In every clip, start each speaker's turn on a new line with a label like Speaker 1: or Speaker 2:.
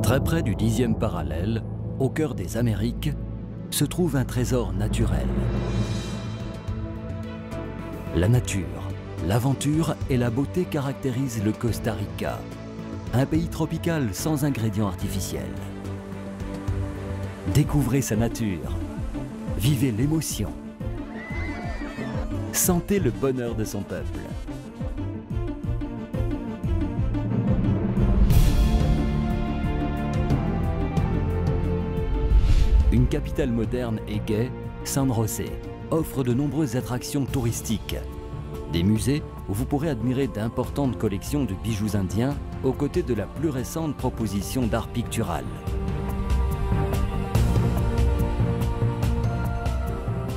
Speaker 1: Très près du 10e parallèle, au cœur des Amériques, se trouve un trésor naturel. La nature, l'aventure et la beauté caractérisent le Costa Rica, un pays tropical sans ingrédients artificiels. Découvrez sa nature, vivez l'émotion, sentez le bonheur de son peuple. Une capitale moderne et gaie, San José offre de nombreuses attractions touristiques. Des musées où vous pourrez admirer d'importantes collections de bijoux indiens aux côtés de la plus récente proposition d'art pictural.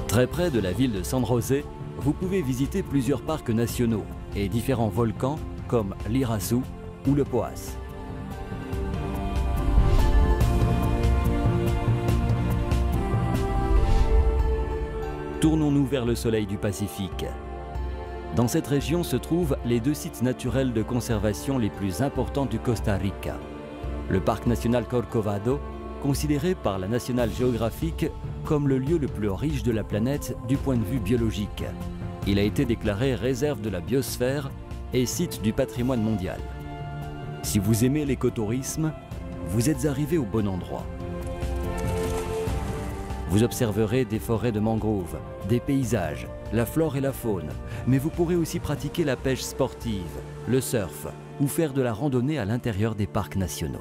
Speaker 1: Très près de la ville de San José, vous pouvez visiter plusieurs parcs nationaux et différents volcans comme l'Iraçu ou le Poás. Tournons-nous vers le soleil du Pacifique. Dans cette région se trouvent les deux sites naturels de conservation les plus importants du Costa Rica. Le parc national Corcovado, considéré par la National Geographic comme le lieu le plus riche de la planète du point de vue biologique. Il a été déclaré réserve de la biosphère et site du patrimoine mondial. Si vous aimez l'écotourisme, vous êtes arrivé au bon endroit. Vous observerez des forêts de mangroves, des paysages, la flore et la faune, mais vous pourrez aussi pratiquer la pêche sportive, le surf ou faire de la randonnée à l'intérieur des parcs nationaux.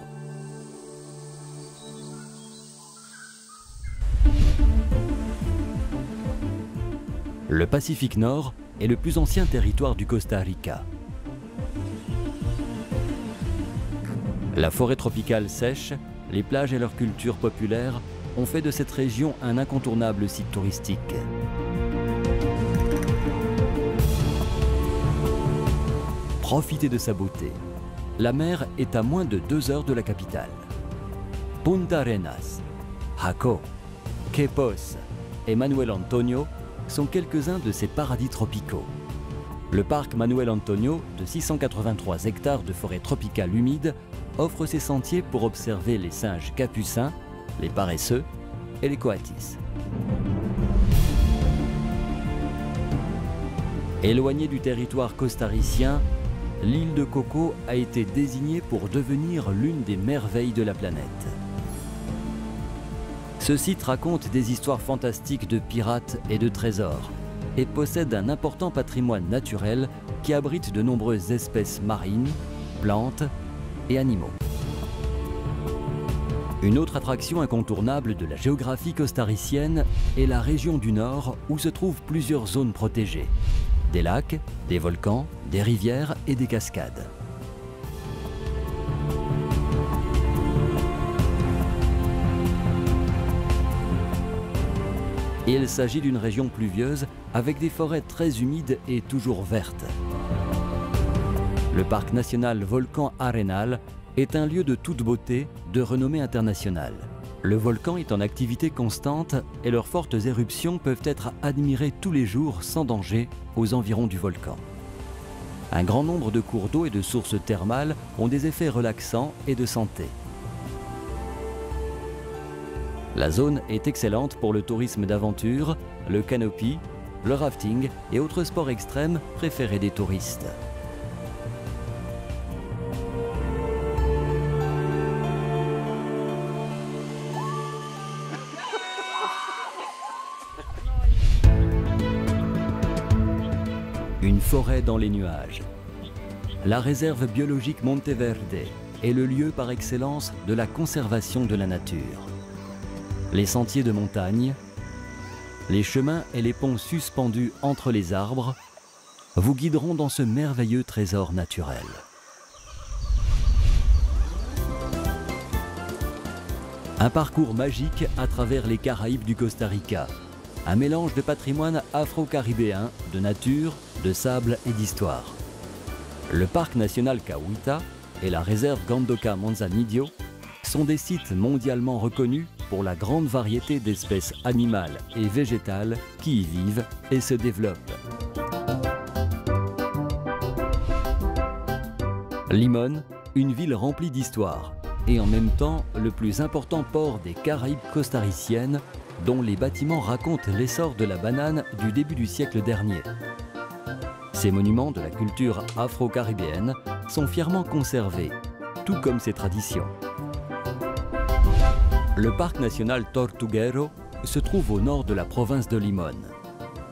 Speaker 1: Le Pacifique Nord est le plus ancien territoire du Costa Rica. La forêt tropicale sèche, les plages et leur culture populaire ont fait de cette région un incontournable site touristique. Profitez de sa beauté. La mer est à moins de 2 heures de la capitale. Punta Arenas, Jaco, Quepos et Manuel Antonio sont quelques-uns de ces paradis tropicaux. Le parc Manuel Antonio, de 683 hectares de forêt tropicale humide, offre ses sentiers pour observer les singes capucins, les paresseux et les coatis. Éloignée du territoire costaricien, l'île de Coco a été désignée pour devenir l'une des merveilles de la planète. Ce site raconte des histoires fantastiques de pirates et de trésors et possède un important patrimoine naturel qui abrite de nombreuses espèces marines, plantes et animaux. Une autre attraction incontournable de la géographie costaricienne est la région du Nord où se trouvent plusieurs zones protégées. Des lacs, des volcans, des rivières et des cascades. Il s'agit d'une région pluvieuse avec des forêts très humides et toujours vertes. Le parc national Volcan Arenal est un lieu de toute beauté, de renommée internationale. Le volcan est en activité constante et leurs fortes éruptions peuvent être admirées tous les jours sans danger aux environs du volcan. Un grand nombre de cours d'eau et de sources thermales ont des effets relaxants et de santé. La zone est excellente pour le tourisme d'aventure, le canopy, le rafting et autres sports extrêmes préférés des touristes. Une forêt dans les nuages. La réserve biologique Monteverde est le lieu par excellence de la conservation de la nature. Les sentiers de montagne, les chemins et les ponts suspendus entre les arbres vous guideront dans ce merveilleux trésor naturel. Un parcours magique à travers les Caraïbes du Costa Rica. Un mélange de patrimoine afro-caribéen, de nature, de sable et d'histoire. Le parc national Cahuita et la réserve Gandoca Manzanillo sont des sites mondialement reconnus pour la grande variété d'espèces animales et végétales qui y vivent et se développent. Limón, une ville remplie d'histoire, et en même temps le plus important port des Caraïbes costariciennes, dont les bâtiments racontent l'essor de la banane du début du siècle dernier. Ces monuments de la culture afro-caribéenne sont fièrement conservés, tout comme ses traditions. Le parc national Tortuguero se trouve au nord de la province de Limón.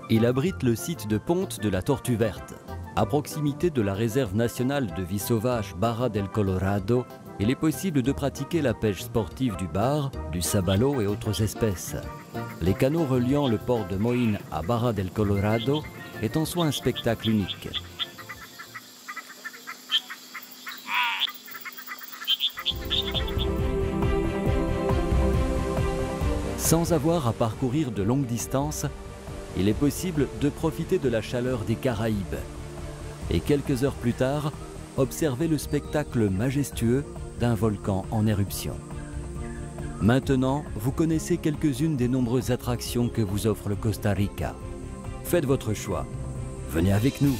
Speaker 1: Il abrite le site de ponte de la Tortue Verte. À proximité de la réserve nationale de vie sauvage Barra del Colorado, il est possible de pratiquer la pêche sportive du bar, du sabalo et autres espèces. Les canaux reliant le port de Moín à Barra del Colorado est en soi un spectacle unique. Sans avoir à parcourir de longues distances, il est possible de profiter de la chaleur des Caraïbes. Et quelques heures plus tard, observer le spectacle majestueux d'un volcan en éruption. Maintenant, vous connaissez quelques-unes des nombreuses attractions que vous offre le Costa Rica. Faites votre choix, venez avec nous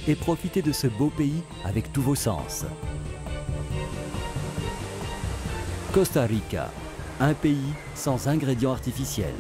Speaker 1: et profitez de ce beau pays avec tous vos sens. Costa Rica, un pays sans ingrédients artificiels.